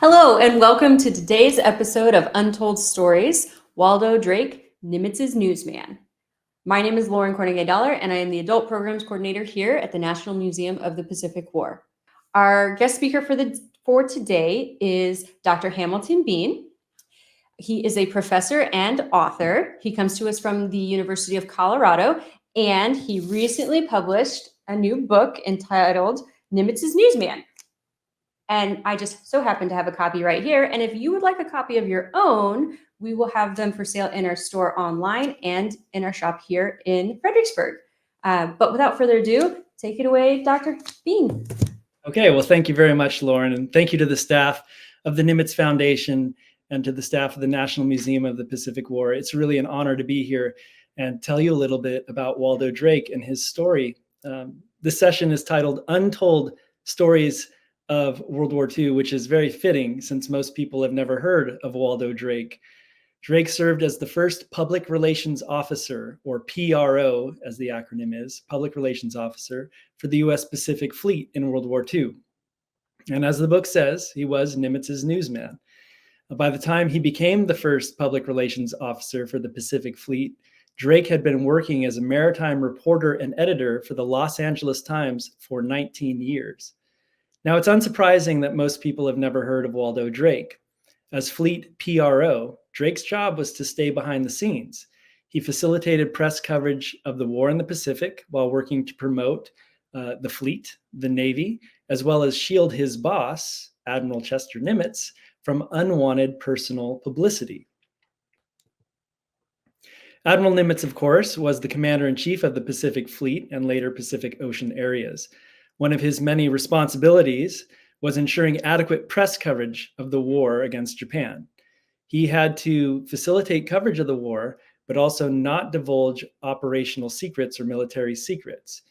Hello, and welcome to today's episode of Untold Stories, Waldo Drake, Nimitz's Newsman. My name is Lauren Cornegay-Dollar, and I am the Adult Programs Coordinator here at the National Museum of the Pacific War. Our guest speaker for today is Dr. Hamilton Bean. He is a professor and author. He comes to us from the University of Colorado, and he recently published a new book entitled Nimitz's Newsman. And I just so happen to have a copy right here. And if you would like a copy of your own, we will have them for sale in our store online and in our shop here in Fredericksburg. But without further ado, take it away, Dr. Bean. Okay, well, thank you very much, Lauren. And thank you to the staff of the Nimitz Foundation and to the staff of the National Museum of the Pacific War. It's really an honor to be here and tell you a little bit about Waldo Drake and his story. This session is titled Untold Stories of World War II, which is very fitting since most people have never heard of Waldo Drake. Drake served as the first public relations officer, or PRO, as the acronym is, public relations officer, for the U.S. Pacific Fleet in World War II. And as the book says, he was Nimitz's newsman. By the time he became the first public relations officer for the Pacific Fleet, Drake had been working as a maritime reporter and editor for the Los Angeles Times for 19 years. Now, it's unsurprising that most people have never heard of Waldo Drake. As Fleet PRO, Drake's job was to stay behind the scenes. He facilitated press coverage of the war in the Pacific while working to promote the fleet, the Navy, as well as shield his boss, Admiral Chester Nimitz, from unwanted personal publicity. Admiral Nimitz, of course, was the commander-in-chief of the Pacific Fleet and later Pacific Ocean areas. One of his many responsibilities was ensuring adequate press coverage of the war against Japan. He had to facilitate coverage of the war, but also not divulge operational secrets or military secrets.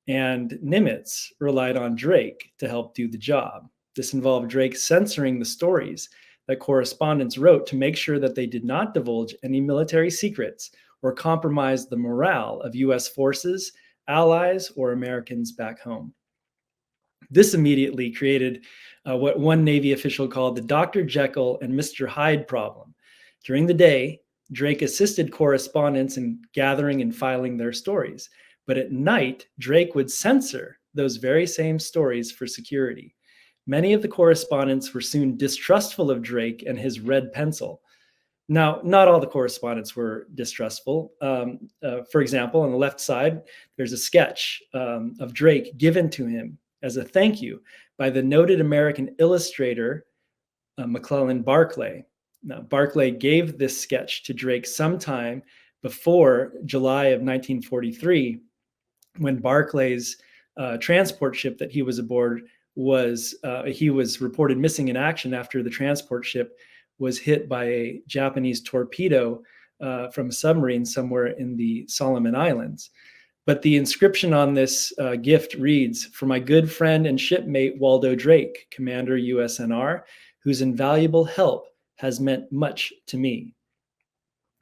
And Nimitz relied on Drake to help do the job. This involved Drake censoring the stories that correspondents wrote to make sure that they did not divulge any military secrets or compromise the morale of U.S. forces, allies, or Americans back home. This immediately created what one Navy official called the Dr. Jekyll and Mr. Hyde problem. During the day, Drake assisted correspondents in gathering and filing their stories. But at night, Drake would censor those very same stories for security. Many of the correspondents were soon distrustful of Drake and his red pencil. Now, not all the correspondents were distrustful. For example, on the left side, there's a sketch of Drake given to him as a thank you by the noted American illustrator, McClellan Barclay. Now, Barclay gave this sketch to Drake sometime before July of 1943, when Barclay's transport ship that he was aboard he was reported missing in action after the transport ship was hit by a Japanese torpedo from a submarine somewhere in the Solomon Islands. But the inscription on this gift reads, "For my good friend and shipmate Waldo Drake, Commander USNR, whose invaluable help has meant much to me."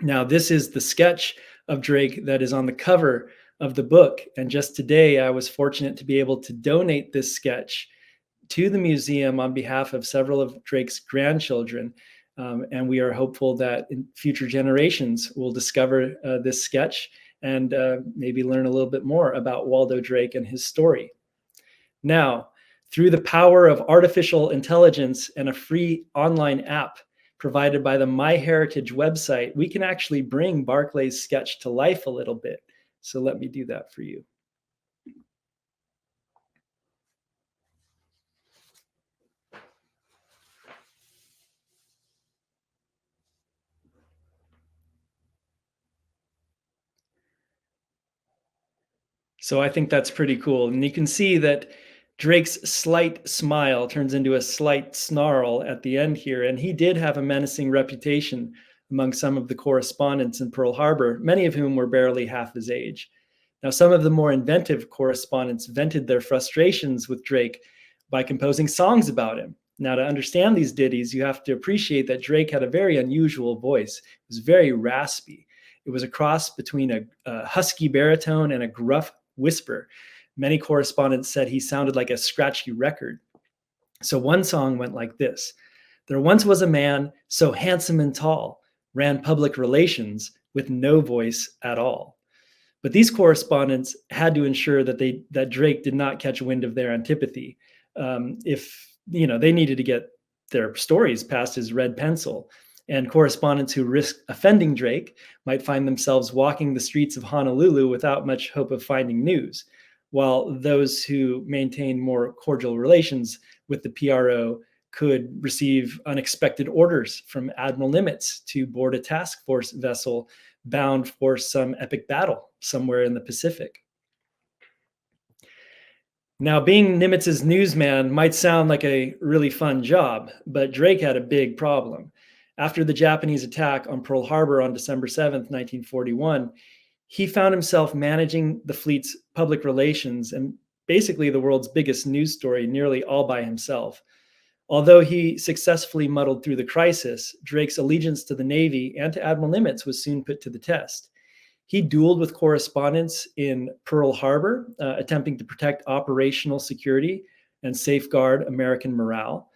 Now, this is the sketch of Drake that is on the cover of the book. And just today, I was fortunate to be able to donate this sketch to the museum on behalf of several of Drake's grandchildren. And we are hopeful that in future generations will discover this sketch and maybe learn a little bit more about Waldo Drake and his story. Now, through the power of artificial intelligence and a free online app provided by the MyHeritage website, we can actually bring Barclay's sketch to life a little bit. So let me do that for you. So I think that's pretty cool. And you can see that Drake's slight smile turns into a slight snarl at the end here. And he did have a menacing reputation among some of the correspondents in Pearl Harbor, many of whom were barely half his age. Now, some of the more inventive correspondents vented their frustrations with Drake by composing songs about him. Now, to understand these ditties, you have to appreciate that Drake had a very unusual voice. It was very raspy. It was a cross between a husky baritone and a gruff whisper. Many correspondents said he sounded like a scratchy record. So one song went like this: There once was a man so handsome and tall, ran public relations with no voice at all. But these correspondents had to ensure that Drake did not catch wind of their antipathy. If they needed to get their stories past his red pencil. And correspondents who risked offending Drake might find themselves walking the streets of Honolulu without much hope of finding news, while those who maintained more cordial relations with the PRO could receive unexpected orders from Admiral Nimitz to board a task force vessel bound for some epic battle somewhere in the Pacific. Now, being Nimitz's newsman might sound like a really fun job, but Drake had a big problem. After the Japanese attack on Pearl Harbor on December 7th, 1941, he found himself managing the fleet's public relations and basically the world's biggest news story nearly all by himself. Although he successfully muddled through the crisis, Drake's allegiance to the Navy and to Admiral Nimitz was soon put to the test. He dueled with correspondents in Pearl Harbor, attempting to protect operational security and safeguard American morale.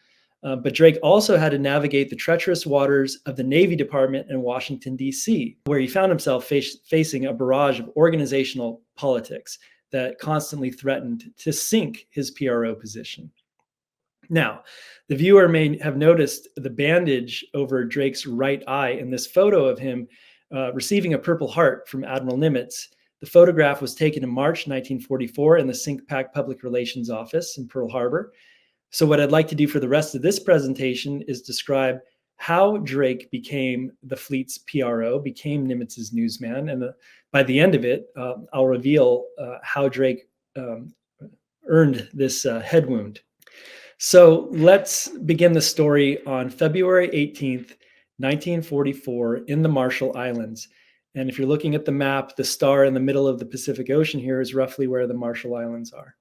But Drake also had to navigate the treacherous waters of the Navy Department in Washington, D.C., where he found himself facing a barrage of organizational politics that constantly threatened to sink his PRO position. Now, the viewer may have noticed the bandage over Drake's right eye in this photo of him receiving a Purple Heart from Admiral Nimitz. The photograph was taken in March 1944 in the SINCPAC Public Relations Office in Pearl Harbor. So what I'd like to do for the rest of this presentation is describe how Drake became the fleet's PRO, became Nimitz's newsman, and by the end of it, I'll reveal how Drake earned this head wound. So let's begin the story on February 18th, 1944 in the Marshall Islands. And if you're looking at the map, the star in the middle of the Pacific Ocean here is roughly where the Marshall Islands are.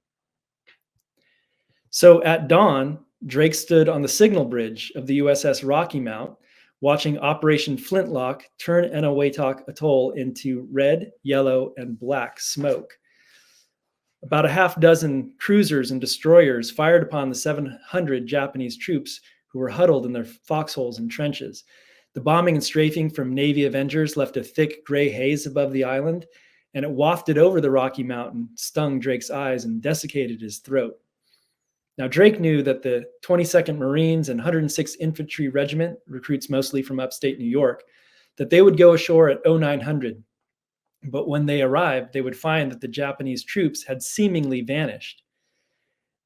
So at dawn, Drake stood on the signal bridge of the USS Rocky Mount, watching Operation Flintlock turn Eniwetok Atoll into red, yellow, and black smoke. About a half dozen cruisers and destroyers fired upon the 700 Japanese troops who were huddled in their foxholes and trenches. The bombing and strafing from Navy Avengers left a thick gray haze above the island, and it wafted over the Rocky Mountain, stung Drake's eyes, and desiccated his throat. Now, Drake knew that the 22nd Marines and 106th Infantry Regiment, recruits mostly from upstate New York, that they would go ashore at 0900. But when they arrived, they would find that the Japanese troops had seemingly vanished.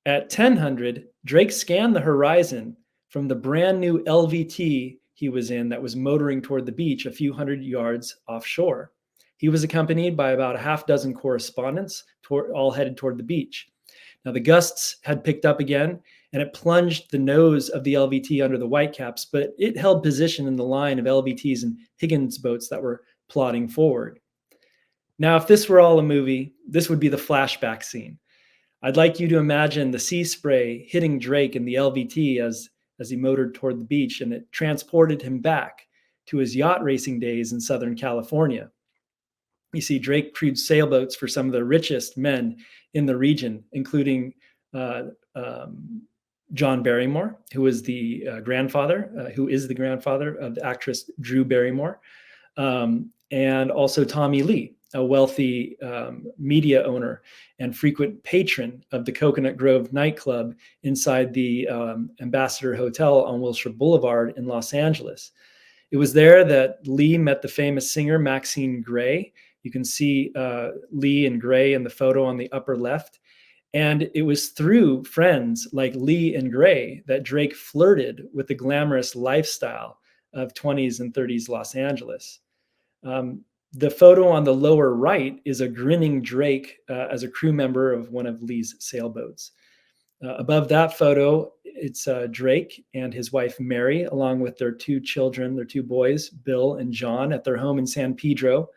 At 1000, Drake scanned the horizon from the brand new LVT he was in that was motoring toward the beach a few hundred yards offshore. He was accompanied by about a half dozen correspondents, all headed toward the beach. Now, the gusts had picked up again, and it plunged the nose of the LVT under the Whitecaps, but it held position in the line of LVTs and Higgins boats that were plodding forward. Now, if this were all a movie, this would be the flashback scene. I'd like you to imagine the sea spray hitting Drake in the LVT as he motored toward the beach, and it transported him back to his yacht racing days in Southern California. You see, Drake crewed sailboats for some of the richest men in the region, including John Barrymore, who is the grandfather of the actress Drew Barrymore, and also Tommy Lee, a wealthy media owner and frequent patron of the Coconut Grove nightclub inside the Ambassador Hotel on Wilshire Boulevard in Los Angeles. It was there that Lee met the famous singer Maxine Gray. You can see Lee and Gray in the photo on the upper left. And it was through friends like Lee and Gray that Drake flirted with the glamorous lifestyle of 20s and 30s Los Angeles. The photo on the lower right is a grinning Drake as a crew member of one of Lee's sailboats. Above that photo, it's Drake and his wife Mary, along with their two children, their two boys, Bill and John, at their home in San Pedro.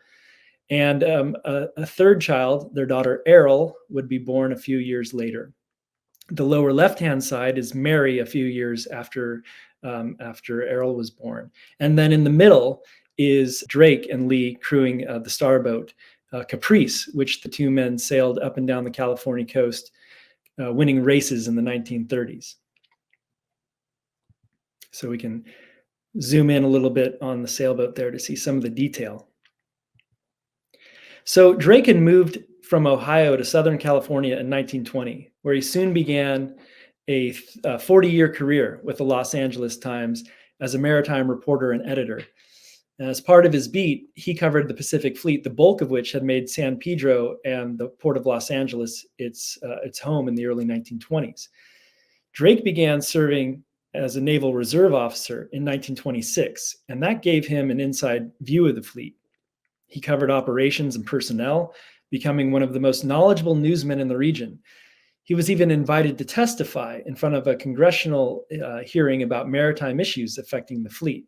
And a third child, their daughter Errol, would be born a few years later. The lower left-hand side is Mary a few years after Errol was born. And then in the middle is Drake and Lee crewing the starboat Caprice, which the two men sailed up and down the California coast, winning races in the 1930s. So we can zoom in a little bit on the sailboat there to see some of the detail. So Drake had moved from Ohio to Southern California in 1920, where he soon began a 40-year career with the Los Angeles Times as a maritime reporter and editor. And as part of his beat, he covered the Pacific Fleet, the bulk of which had made San Pedro and the Port of Los Angeles its home in the early 1920s. Drake began serving as a Naval Reserve officer in 1926, and that gave him an inside view of the fleet. He covered operations and personnel, becoming one of the most knowledgeable newsmen in the region. He was even invited to testify in front of a congressional hearing about maritime issues affecting the fleet.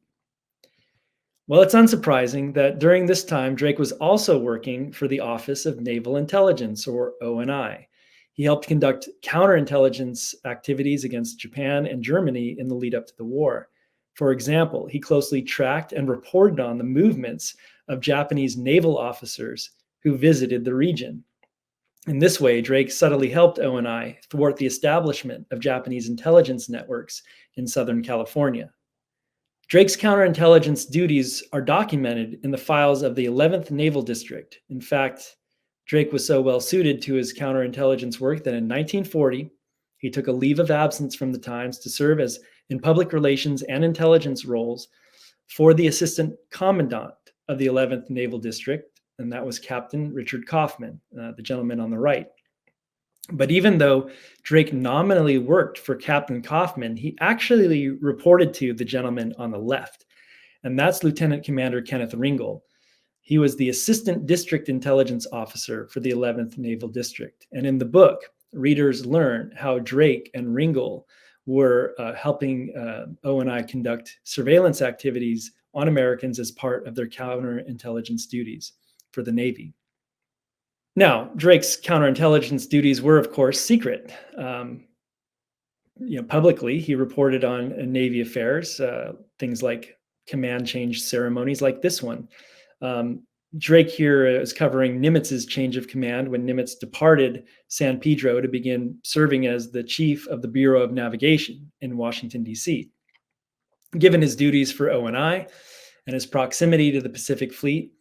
Well, it's unsurprising that during this time, Drake was also working for the Office of Naval Intelligence, or ONI. He helped conduct counterintelligence activities against Japan and Germany in the lead up to the war. For example, he closely tracked and reported on the movements of Japanese naval officers who visited the region. In this way, Drake subtly helped ONI thwart the establishment of Japanese intelligence networks in Southern California. Drake's counterintelligence duties are documented in the files of the 11th Naval District. In fact, Drake was so well suited to his counterintelligence work that in 1940, he took a leave of absence from the Times to serve as in public relations and intelligence roles for the assistant commandant of the 11th Naval District, and that was Captain Richard Kaufman, the gentleman on the right. But even though Drake nominally worked for Captain Kaufman, he actually reported to the gentleman on the left, and that's Lieutenant Commander Kenneth Ringel. He was the Assistant District Intelligence Officer for the 11th Naval District. And in the book, readers learn how Drake and Ringel were helping ONI conduct surveillance activities on Americans as part of their counterintelligence duties for the Navy. Now, Drake's counterintelligence duties were, of course, secret. Publicly, he reported on Navy affairs, things like command change ceremonies like this one. Drake here is covering Nimitz's change of command when Nimitz departed San Pedro to begin serving as the chief of the Bureau of Navigation in Washington, D.C. Given his duties for ONI and his proximity to the Pacific Fleet,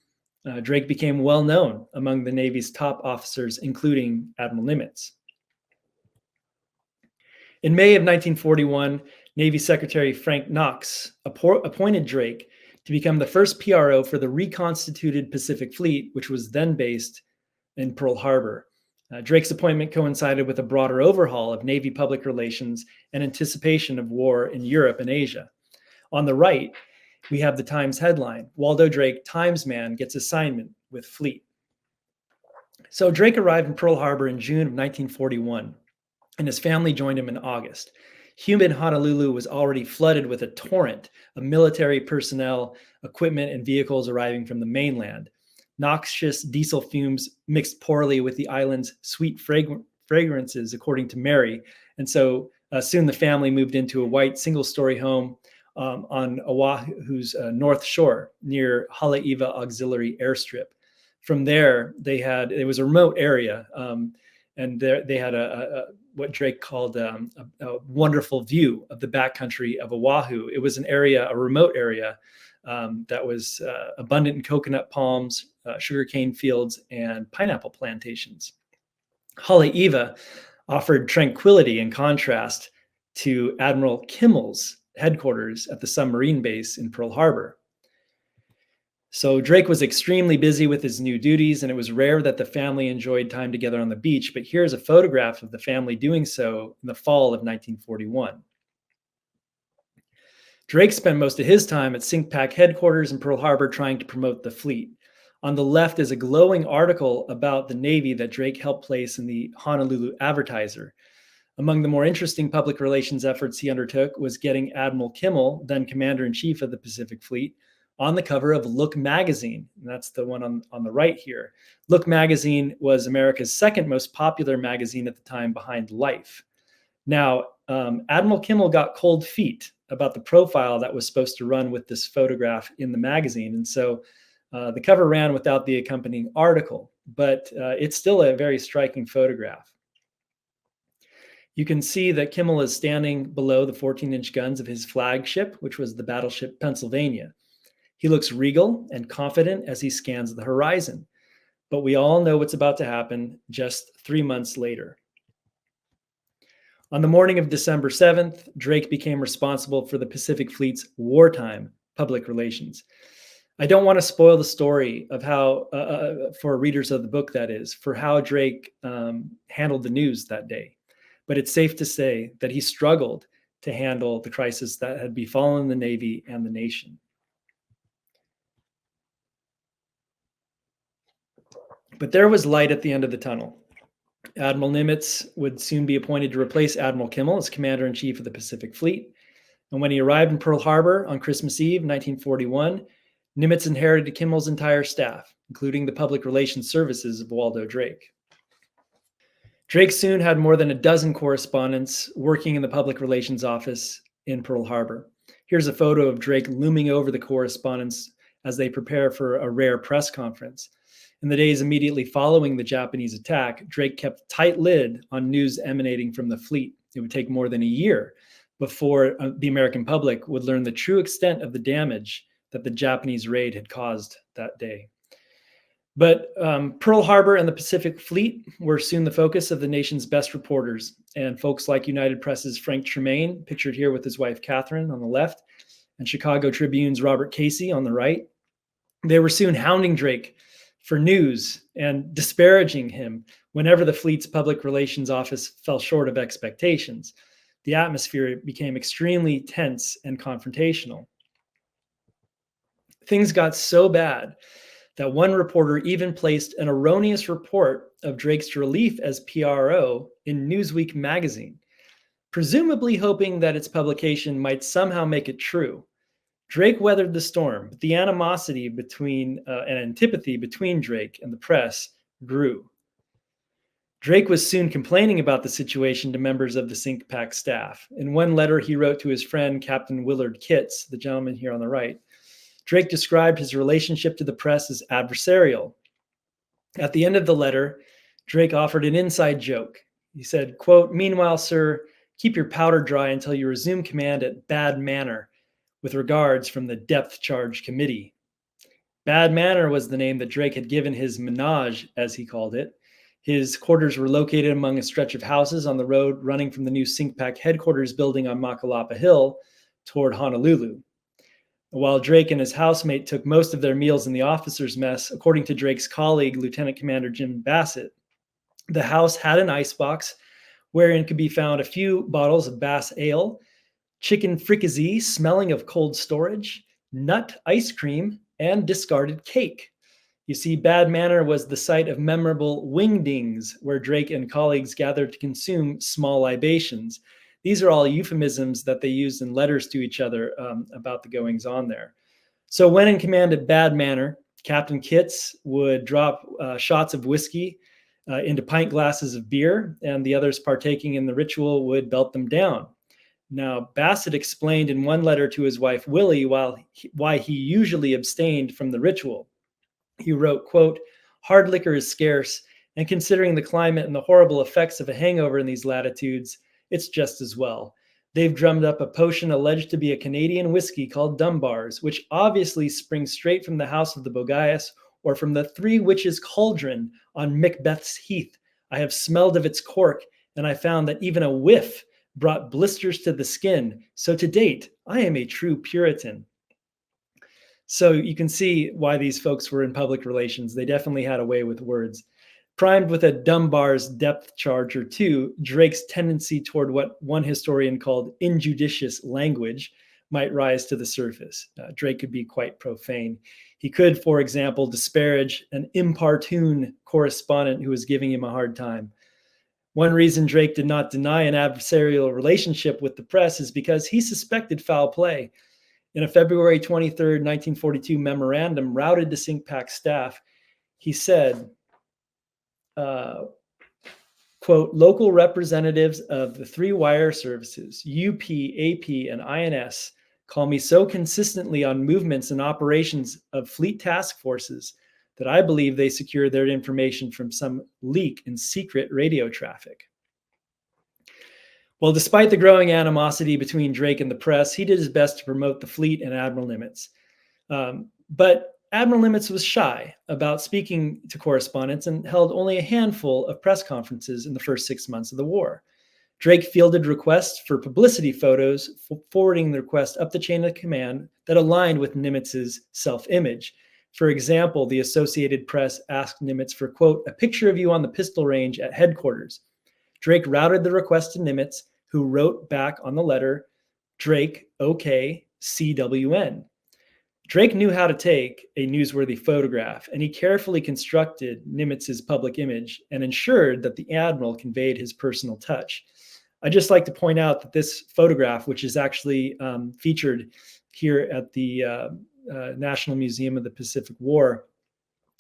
Drake became well known among the Navy's top officers, including Admiral Nimitz. In May of 1941, Navy Secretary Frank Knox appointed Drake to become the first PRO for the reconstituted Pacific Fleet, which was then based in Pearl Harbor. Drake's appointment coincided with a broader overhaul of Navy public relations and anticipation of war in Europe and Asia. On the right, we have the Times headline, Waldo Drake, Timesman, gets assignment with fleet. So Drake arrived in Pearl Harbor in June of 1941, and his family joined him in August. Humid Honolulu was already flooded with a torrent of military personnel, equipment, and vehicles arriving from the mainland. Noxious diesel fumes mixed poorly with the island's sweet fragrances, according to Mary. And so soon the family moved into a white single-story home on Oahu's north shore near Haleiwa Auxiliary Airstrip. From there, it was a remote area, and they had what Drake called a wonderful view of the backcountry of Oahu. It was a remote area that was abundant in coconut palms, sugarcane fields, and pineapple plantations. Haleiwa offered tranquility in contrast to Admiral Kimmel's headquarters at the submarine base in Pearl Harbor. So Drake was extremely busy with his new duties, and it was rare that the family enjoyed time together on the beach. But here's a photograph of the family doing so in the fall of 1941. Drake spent most of his time at SINCPAC headquarters in Pearl Harbor trying to promote the fleet. On the left is a glowing article about the Navy that Drake helped place in the Honolulu Advertiser. Among the more interesting public relations efforts he undertook was getting Admiral Kimmel, then Commander-in-Chief of the Pacific Fleet, on the cover of Look magazine. And that's the one on the right here. Look magazine was America's second most popular magazine at the time, behind Life. Now, Admiral Kimmel got cold feet about the profile that was supposed to run with this photograph in the magazine. And so the cover ran without the accompanying article, but it's still a very striking photograph. You can see that Kimmel is standing below the 14-inch guns of his flagship, which was the battleship Pennsylvania. He looks regal and confident as he scans the horizon, but we all know what's about to happen just 3 months later. On the morning of December 7th, Drake became responsible for the Pacific Fleet's wartime public relations. I don't want to spoil the story of how, for readers of the book, that is, for how Drake handled the news that day. But it's safe to say that he struggled to handle the crisis that had befallen the Navy and the nation. But there was light at the end of the tunnel. Admiral Nimitz would soon be appointed to replace Admiral Kimmel as commander-in-chief of the Pacific Fleet. And when he arrived in Pearl Harbor on Christmas Eve, 1941, Nimitz inherited Kimmel's entire staff, including the public relations services of Waldo Drake. Drake soon had more than a dozen correspondents working in the public relations office in Pearl Harbor. Here's a photo of Drake looming over the correspondents as they prepare for a rare press conference. In the days immediately following the Japanese attack, Drake kept a tight lid on news emanating from the fleet. It would take more than a year before the American public would learn the true extent of the damage that the Japanese raid had caused that day. But Pearl Harbor and the Pacific Fleet were soon the focus of the nation's best reporters, and folks like United Press's Frank Tremaine, pictured here with his wife Catherine on the left, and Chicago Tribune's Robert Casey on the right. They were soon hounding Drake for news and disparaging him whenever the fleet's public relations office fell short of expectations. The atmosphere became extremely tense and confrontational. Things got so bad that one reporter even placed an erroneous report of Drake's relief as PRO in Newsweek magazine, presumably hoping that its publication might somehow make it true. Drake weathered the storm, but the animosity and antipathy between Drake and the press grew. Drake was soon complaining about the situation to members of the SINCPAC staff. In one letter he wrote to his friend, Captain Willard Kitts, the gentleman here on the right, Drake described his relationship to the press as adversarial. At the end of the letter, Drake offered an inside joke. He said, quote, "Meanwhile, sir, keep your powder dry until you resume command at Bad Manor. With regards from the Depth Charge Committee." Bad Manor was the name that Drake had given his menage, as he called it. His quarters were located among a stretch of houses on the road running from the new SINCPAC headquarters building on Makalapa Hill toward Honolulu. While Drake and his housemate took most of their meals in the officers' mess, according to Drake's colleague, Lieutenant Commander Jim Bassett, the house had an icebox wherein could be found a few bottles of Bass ale, chicken fricassee smelling of cold storage, nut ice cream, and discarded cake. You see, Bad Manor was the site of memorable wingdings, where Drake and colleagues gathered to consume small libations. These are all euphemisms that they used in letters to each other about the goings-on there. So when in command at Bad Manor, Captain Kitts would drop shots of whiskey into pint glasses of beer, and the others partaking in the ritual would belt them down. Now, Bassett explained in one letter to his wife, Willie, why he usually abstained from the ritual. He wrote, quote, "Hard liquor is scarce, and considering the climate and the horrible effects of a hangover in these latitudes, it's just as well. They've drummed up a potion alleged to be a Canadian whiskey called Dunbar's, which obviously springs straight from the house of the Bogias or from the Three Witches' Cauldron on Macbeth's Heath. I have smelled of its cork, and I found that even a whiff brought blisters to the skin. So to date, I am a true Puritan." So you can see why these folks were in public relations. They definitely had a way with words. Primed with a Dunbar's depth charge or two, Drake's tendency toward what one historian called injudicious language might rise to the surface. Drake could be quite profane. He could, for example, disparage an importune correspondent who was giving him a hard time. One reason Drake did not deny an adversarial relationship with the press is because he suspected foul play. In a February 23, 1942 memorandum routed to SINCPAC staff, he said, quote, "Local representatives of the three wire services, UP, AP, and INS, call me so consistently on movements and operations of fleet task forces that I believe they secured their information from some leak in secret radio traffic." Well, despite the growing animosity between Drake and the press, he did his best to promote the fleet and Admiral Nimitz. But Admiral Nimitz was shy about speaking to correspondents and held only a handful of press conferences in the first 6 months of the war. Drake fielded requests for publicity photos, forwarding the request up the chain of command that aligned with Nimitz's self-image. For example, the Associated Press asked Nimitz for, quote, a picture of you on the pistol range at headquarters. Drake routed the request to Nimitz, who wrote back on the letter, Drake, okay, CWN. Drake knew how to take a newsworthy photograph, and he carefully constructed Nimitz's public image and ensured that the admiral conveyed his personal touch. I'd just like to point out that this photograph, which is actually featured here at the National Museum of the Pacific War,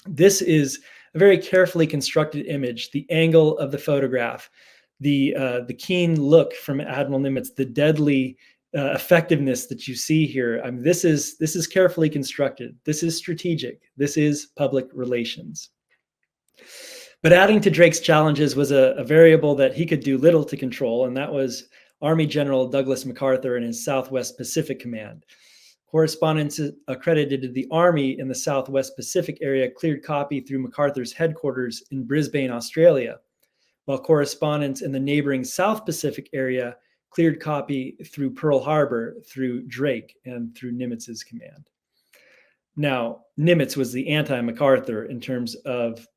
this is a very carefully constructed image. The angle of the photograph, the keen look from Admiral Nimitz, the deadly effectiveness that you see here. I mean, this is carefully constructed. This is strategic. This is public relations. But adding to Drake's challenges was a variable that he could do little to control, and that was Army General Douglas MacArthur and his Southwest Pacific Command. Correspondents accredited to the Army in the Southwest Pacific area cleared copy through MacArthur's headquarters in Brisbane, Australia, while correspondents in the neighboring South Pacific area cleared copy through Pearl Harbor through Drake and through Nimitz's command. Now, Nimitz was the anti-MacArthur in terms of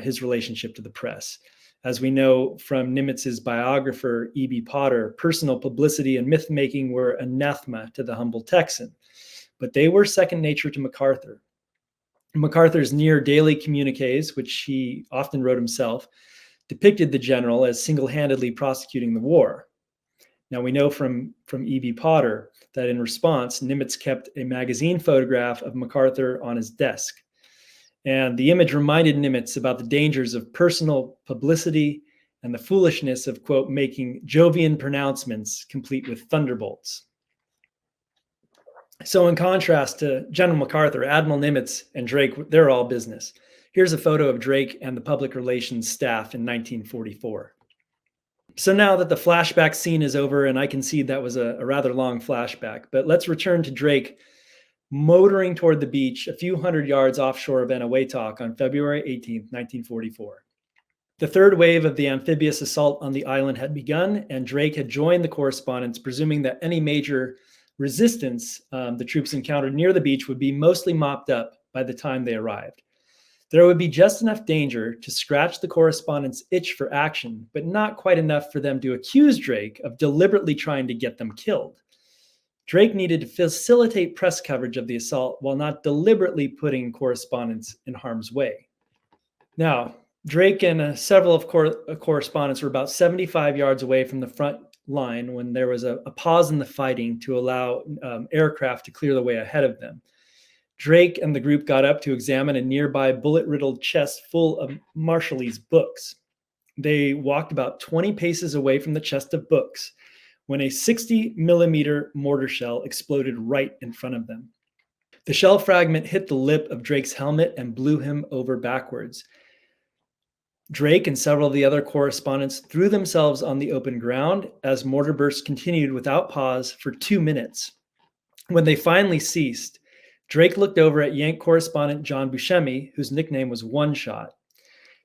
his relationship to the press. As we know from Nimitz's biographer, E.B. Potter, personal publicity and myth-making were anathema to the humble Texan, but they were second nature to MacArthur. MacArthur's near daily communiques, which he often wrote himself, depicted the general as single-handedly prosecuting the war. Now, we know from E.B. Potter that in response, Nimitz kept a magazine photograph of MacArthur on his desk. And the image reminded Nimitz about the dangers of personal publicity and the foolishness of, quote, making Jovian pronouncements complete with thunderbolts. So in contrast to General MacArthur, Admiral Nimitz and Drake, they're all business. Here's a photo of Drake and the public relations staff in 1944. So now that the flashback scene is over, and I concede that was a rather long flashback, but let's return to Drake motoring toward the beach a few hundred yards offshore of Eniwetok on February 18th, 1944. The third wave of the amphibious assault on the island had begun, and Drake had joined the correspondents, presuming that any major resistance the troops encountered near the beach would be mostly mopped up by the time they arrived. There would be just enough danger to scratch the correspondents' itch for action, but not quite enough for them to accuse Drake of deliberately trying to get them killed. Drake needed to facilitate press coverage of the assault while not deliberately putting correspondents in harm's way. Now, Drake and several of correspondents were about 75 yards away from the front line when there was a pause in the fighting to allow aircraft to clear the way ahead of them. Drake and the group got up to examine a nearby bullet-riddled chest full of Marshallese books. They walked about 20 paces away from the chest of books when a 60-millimeter mortar shell exploded right in front of them. The shell fragment hit the lip of Drake's helmet and blew him over backwards. Drake and several of the other correspondents threw themselves on the open ground as mortar bursts continued without pause for 2 minutes. When they finally ceased, Drake looked over at Yank correspondent John Buscemi, whose nickname was One Shot.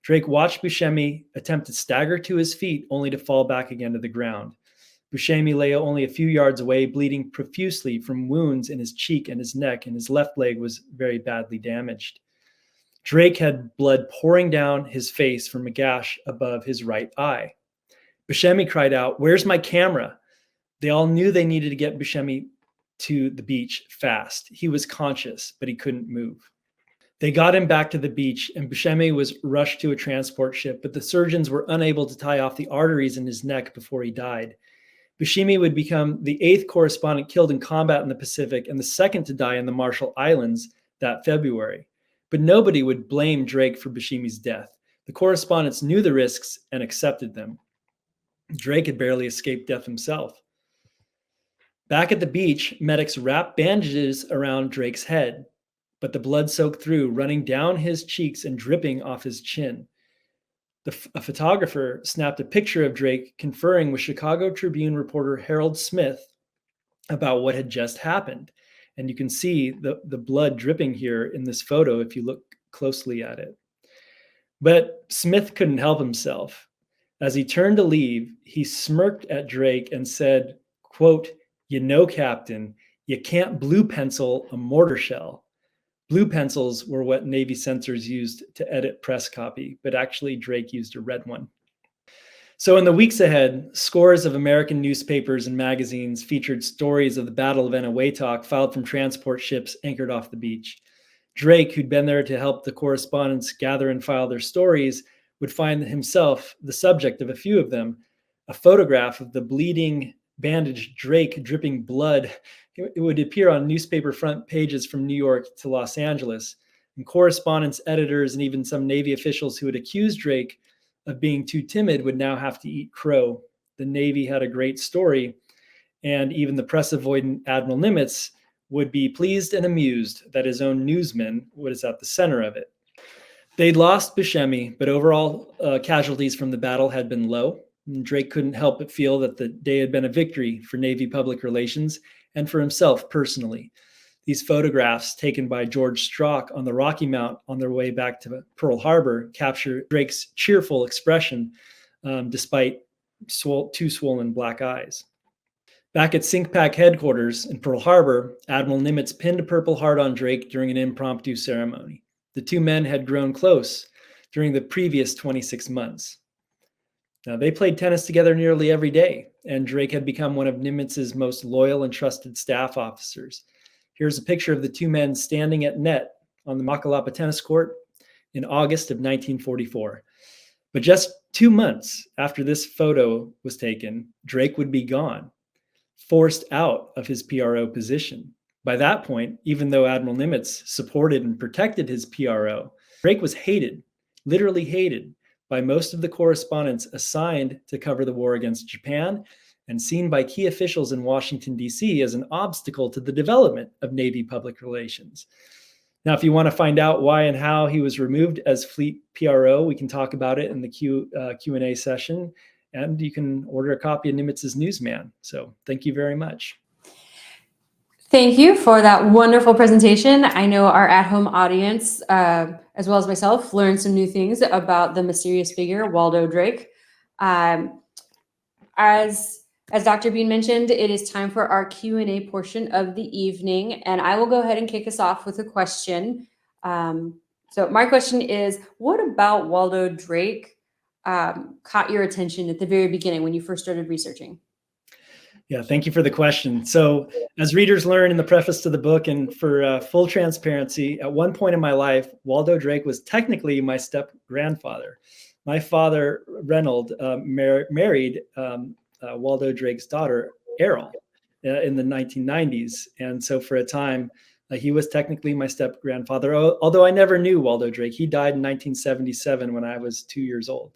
Drake watched Buscemi attempt to stagger to his feet only to fall back again to the ground. Buscemi lay only a few yards away, bleeding profusely from wounds in his cheek and his neck, and his left leg was very badly damaged. Drake had blood pouring down his face from a gash above his right eye. Buscemi cried out, "Where's my camera?" They all knew they needed to get Buscemi to the beach fast. He was conscious, but he couldn't move. They got him back to the beach, and Buscemi was rushed to a transport ship, but the surgeons were unable to tie off the arteries in his neck before he died. Buscemi would become the 8th correspondent killed in combat in the Pacific and the 2nd to die in the Marshall Islands that February. But nobody would blame Drake for Buscemi's death. The correspondents knew the risks and accepted them. Drake had barely escaped death himself. Back at the beach, medics wrapped bandages around Drake's head, but the blood soaked through, running down his cheeks and dripping off his chin. a photographer snapped a picture of Drake conferring with Chicago Tribune reporter Harold Smith about what had just happened. And you can see the blood dripping here in this photo if you look closely at it. But Smith couldn't help himself. As he turned to leave, he smirked at Drake and said, quote, "You know, Captain, you can't blue pencil a mortar shell." Blue pencils were what Navy censors used to edit press copy, but actually Drake used a red one. So in the weeks ahead, scores of American newspapers and magazines featured stories of the Battle of Eniwetok filed from transport ships anchored off the beach. Drake, who'd been there to help the correspondents gather and file their stories, would find himself the subject of a few of them. A photograph of the bleeding, bandaged Drake dripping blood, it would appear on newspaper front pages from New York to Los Angeles. And correspondents, editors, and even some Navy officials who had accused Drake of being too timid would now have to eat crow. The Navy had a great story, and even the press avoidant Admiral Nimitz would be pleased and amused that his own Newsman was at the center of it. They'd lost Buscemi, but overall casualties from the battle had been low. And Drake couldn't help but feel that the day had been a victory for Navy public relations and for himself personally. These photographs taken by George Strock on the Rocky Mount on their way back to Pearl Harbor capture Drake's cheerful expression despite two swollen black eyes. Back at SINCPAC headquarters in Pearl Harbor, Admiral Nimitz pinned a Purple Heart on Drake during an impromptu ceremony. The two men had grown close during the previous 26 months. Now, they played tennis together nearly every day, and Drake had become one of Nimitz's most loyal and trusted staff officers. Here's a picture of the two men standing at net on the Makalapa tennis court in August of 1944. But just 2 months after this photo was taken, Drake would be gone, forced out of his PRO position. By that point, even though Admiral Nimitz supported and protected his PRO, Drake was hated, literally hated, by most of the correspondents assigned to cover the war against Japan and seen by key officials in Washington, D.C. as an obstacle to the development of Navy public relations. Now, if you want to find out why and how he was removed as Fleet PRO, we can talk about it in the Q&A session, and you can order a copy of Nimitz's Newsman. So thank you very much. Thank you for that wonderful presentation. I know our at-home audience, as well as myself, learned some new things about the mysterious figure, Waldo Drake. As Dr. Bean mentioned, it is time for our Q&A portion of the evening, and I will go ahead and kick us off with a question. So my question is, what about Waldo Drake caught your attention at the very beginning when you first started researching? Yeah, thank you for the question. So as readers learn in the preface to the book, and for full transparency, at one point in my life, Waldo Drake was technically my step-grandfather. My father, Reynold, married Waldo Drake's daughter, Errol, in the 1990s. And so for a time, he was technically my step-grandfather, although I never knew Waldo Drake. He died in 1977 when I was 2 years old.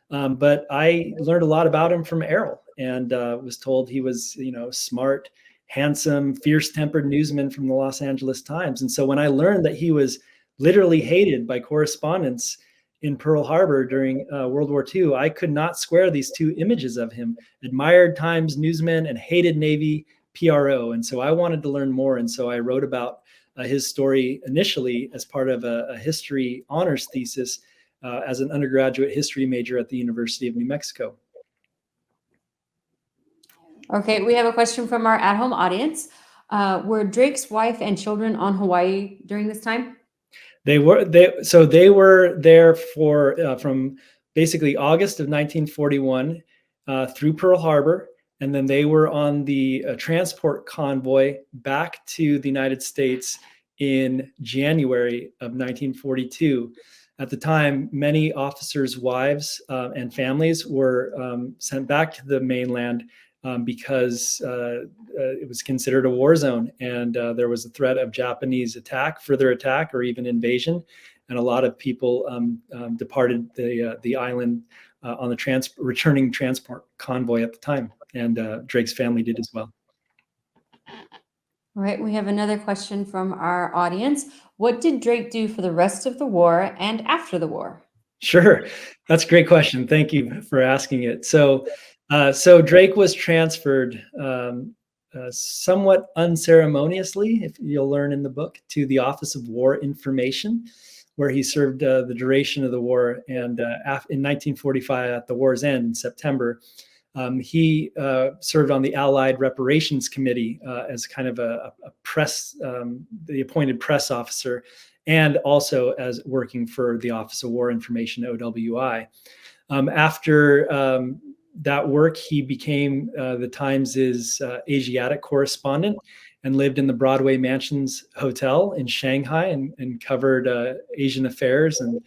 But I learned a lot about him from Errol, and was told he was, smart, handsome, fierce-tempered newsman from the Los Angeles Times. And so when I learned that he was literally hated by correspondents in Pearl Harbor during World War II, I could not square these two images of him: admired Times newsman and hated Navy PRO. And so I wanted to learn more. And so I wrote about his story initially as part of a history honors thesis as an undergraduate history major at the University of New Mexico. Okay, we have a question from our at-home audience. Were Drake's wife and children on Hawaii during this time? They were there for from basically August of 1941 through Pearl Harbor, and then they were on the transport convoy back to the United States in January of 1942. At the time, many officers' wives and families were sent back to the mainland because it was considered a war zone, and there was a threat of Japanese further attack, or even invasion. And a lot of people departed the island on the returning transport convoy at the time, and Drake's family did as well. All right, we have another question from our audience. What did Drake do for the rest of the war and after the war? Sure. That's a great question. Thank you for asking it. So Drake was transferred somewhat unceremoniously, if you'll learn in the book, to the Office of War Information, where he served the duration of the war. And in 1945, at the war's end, in September, he served on the Allied Reparations Committee as kind of a press, the appointed press officer, and also as working for the Office of War Information, OWI. After that work, he became the Times' Asiatic correspondent and lived in the Broadway Mansions Hotel in Shanghai and covered Asian affairs and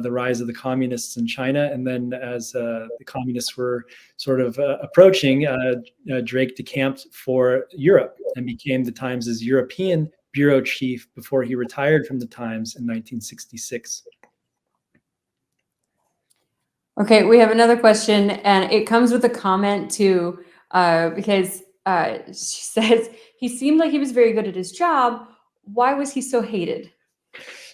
the rise of the communists in China. And then as the communists were sort of approaching, Drake decamped for Europe and became the Times' European bureau chief before he retired from the Times in 1966. Okay, we have another question, and it comes with a comment too, because she says he seemed like he was very good at his job. Why was he so hated?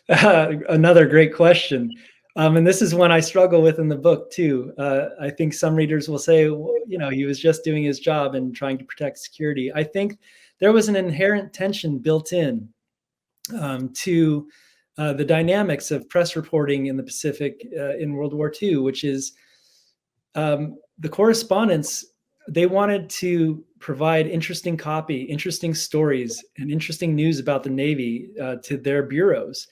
Another great question. And this is one I struggle with in the book too. I think some readers will say, well, he was just doing his job and trying to protect security. I think there was an inherent tension built in to the dynamics of press reporting in the Pacific in World War II, which is the correspondents, they wanted to provide interesting copy, interesting stories, and interesting news about the Navy to their bureaus.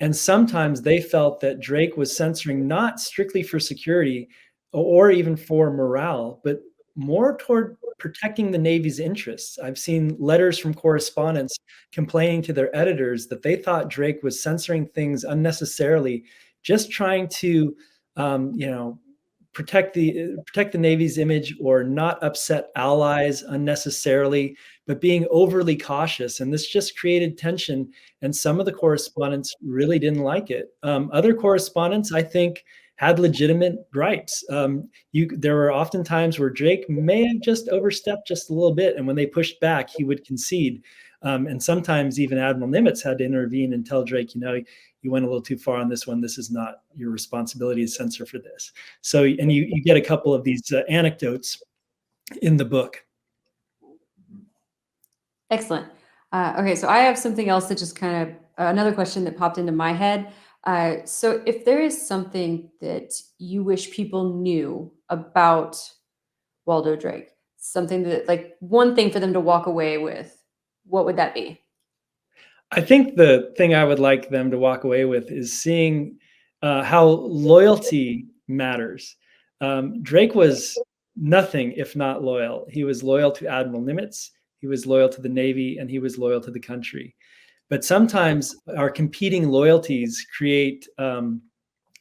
And sometimes they felt that Drake was censoring not strictly for security or even for morale, but more toward protecting the Navy's interests. I've seen letters from correspondents complaining to their editors that they thought Drake was censoring things unnecessarily, just trying to, protect the Navy's image or not upset allies unnecessarily, but being overly cautious. And this just created tension. And some of the correspondents really didn't like it. Other correspondents, I think, had legitimate gripes. There were often times where Drake may have just overstepped just a little bit, and when they pushed back, he would concede. And sometimes even Admiral Nimitz had to intervene and tell Drake, you went a little too far on this one. This is not your responsibility to censor for this. So, and you get a couple of these anecdotes in the book. Excellent. Okay, so I have something else that just kind of another question that popped into my head. So if there is something that you wish people knew about Waldo Drake, something that, like, one thing for them to walk away with, what would that be? I think the thing I would like them to walk away with is seeing how loyalty matters. Drake was nothing if not loyal. He was loyal to Admiral Nimitz, he was loyal to the Navy, and he was loyal to the country. But sometimes our competing loyalties create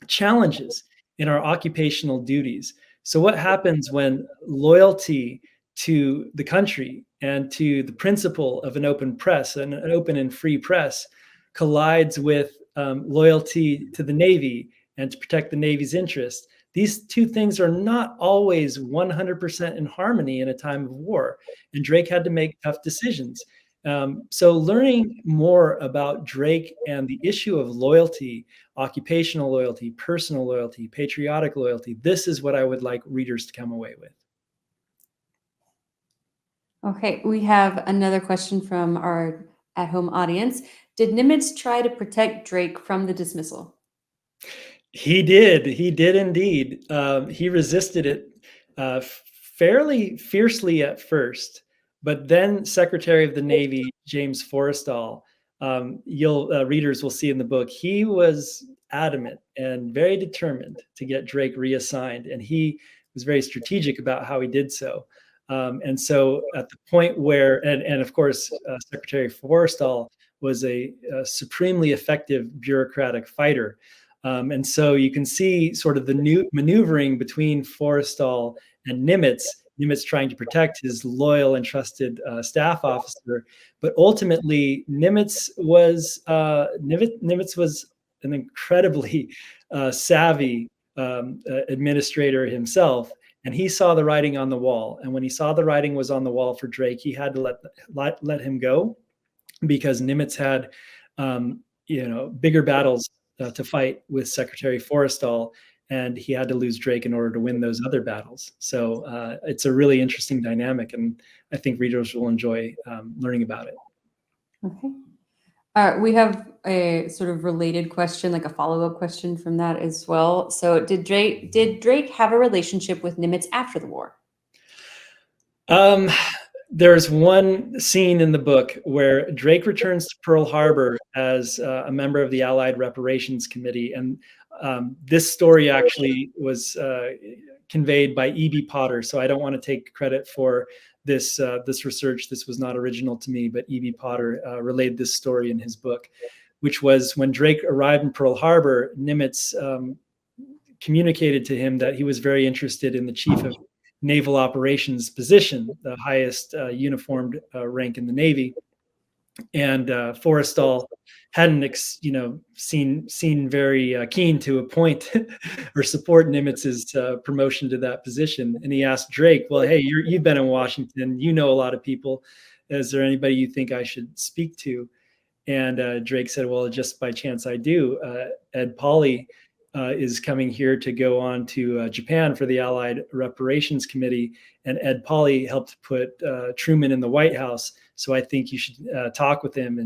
challenges in our occupational duties. So what happens when loyalty to the country and to the principle of an open press and an open and free press collides with loyalty to the Navy and to protect the Navy's interests? These two things are not always 100% in harmony in a time of war. And Drake had to make tough decisions. So learning more about Drake and the issue of loyalty, occupational loyalty, personal loyalty, patriotic loyalty, this is what I would like readers to come away with. Okay, we have another question from our at-home audience. Did Nimitz try to protect Drake from the dismissal? He did indeed. He resisted it fairly fiercely at first, but then Secretary of the Navy James Forrestal, readers will see in the book, he was adamant and very determined to get Drake reassigned, and he was very strategic about how he did so. And so at the point where, and of course, Secretary Forrestal was a supremely effective bureaucratic fighter. And so you can see sort of the new maneuvering between Forrestal and Nimitz trying to protect his loyal and trusted staff officer. But ultimately, Nimitz was an incredibly savvy administrator himself. And he saw the writing on the wall. And when he saw the writing was on the wall for Drake, he had to let him go, because Nimitz had bigger battles to fight with Secretary Forrestal, and he had to lose Drake in order to win those other battles. So it's a really interesting dynamic, and I think readers will enjoy learning about it. Okay. We have a sort of related question, like a follow-up question from that as well. So did Drake have a relationship with Nimitz after the war? There's one scene in the book where Drake returns to Pearl Harbor as a member of the Allied Reparations Committee, and this story actually was conveyed by E.B. Potter, so I don't want to take credit for this research. This was not original to me, but E.B. Potter relayed this story in his book, which was when Drake arrived in Pearl Harbor, Nimitz communicated to him that he was very interested in the chief of naval operations position, the highest uniformed rank in the Navy. And Forrestal hadn't, seemed very keen to appoint or support Nimitz's promotion to that position. And he asked Drake, "Well, hey, you've been in Washington, you know a lot of people. Is there anybody you think I should speak to?" And Drake said, "Well, just by chance I do. Ed Pauley is coming here to go on to Japan for the Allied Reparations Committee, and Ed Pauley helped put Truman in the White House. So I think you should talk with him."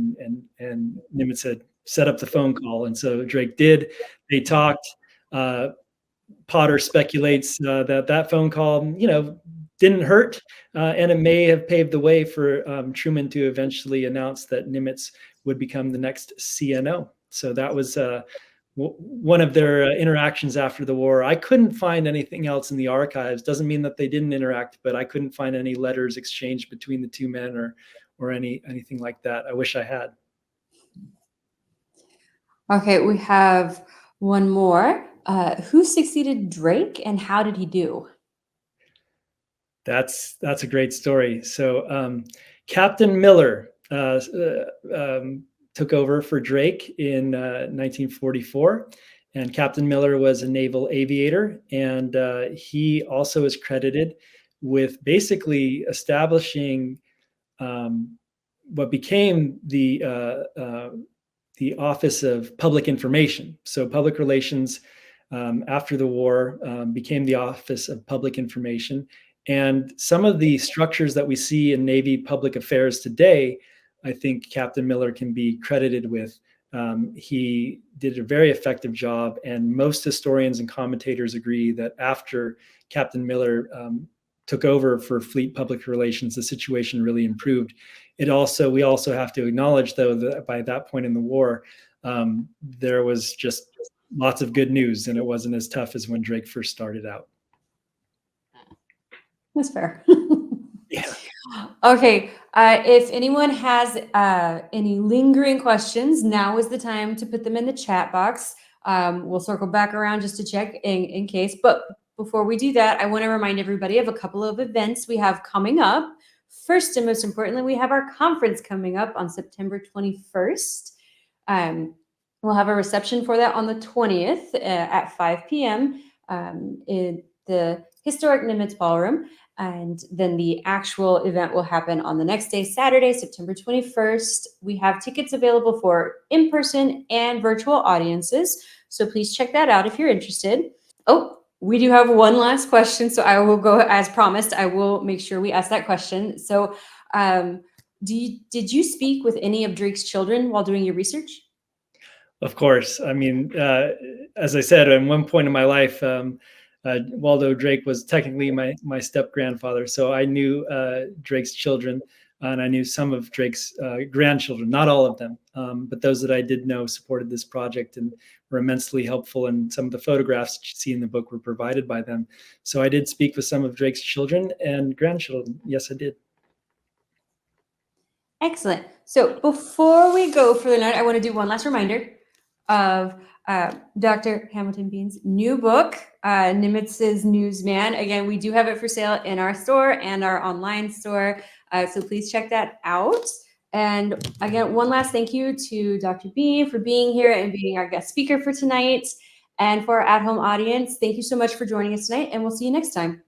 And Nimitz said, "Set up the phone call." And so Drake did. They talked. Potter speculates that phone call, didn't hurt, and it may have paved the way for Truman to eventually announce that Nimitz would become the next CNO. So that was one of their interactions after the war. I couldn't find anything else in the archives. Doesn't mean that they didn't interact, but I couldn't find any letters exchanged between the two men or anything like that. I wish I had. Okay, we have one more. Who succeeded Drake, and how did he do? That's a great story. So Captain Miller took over for Drake in 1944. And Captain Miller was a naval aviator, and he also is credited with basically establishing what became the Office of Public Information. So public relations after the war became the Office of Public Information. And some of the structures that we see in Navy public affairs today, I think Captain Miller can be credited with. He did a very effective job, and most historians and commentators agree that after Captain Miller took over for fleet public relations, the situation really improved. We also have to acknowledge, though, that by that point in the war, there was just lots of good news, and it wasn't as tough as when Drake first started out. That's fair. Yeah. Okay, if anyone has any lingering questions, now is the time to put them in the chat box. We'll circle back around just to check in case. But before we do that, I want to remind everybody of a couple of events we have coming up. First and most importantly, we have our conference coming up on September 21st. We'll have a reception for that on the 20th at 5 p.m. In the historic Nimitz Ballroom. And then the actual event will happen on the next day, Saturday, September 21st. We have tickets available for in-person and virtual audiences. So please check that out if you're interested. Oh, we do have one last question. So I will go, as promised, I will make sure we ask that question. So did you speak with any of Drake's children while doing your research? Of course. I mean, as I said, at one point in my life, Waldo Drake was technically my step-grandfather. So I knew Drake's children, and I knew some of Drake's grandchildren, not all of them, but those that I did know supported this project and were immensely helpful. And some of the photographs that you see in the book were provided by them. So I did speak with some of Drake's children and grandchildren. Yes, I did. Excellent. So before we go for the night, I want to do one last reminder of Dr. Hamilton Bean's new book, Nimitz's Newsman. Again, we do have it for sale in our store and our online store, so please check that out. And again, one last thank you to Dr. Bean for being here and being our guest speaker for tonight. And for our at-home audience, thank you so much for joining us tonight, and we'll see you next time.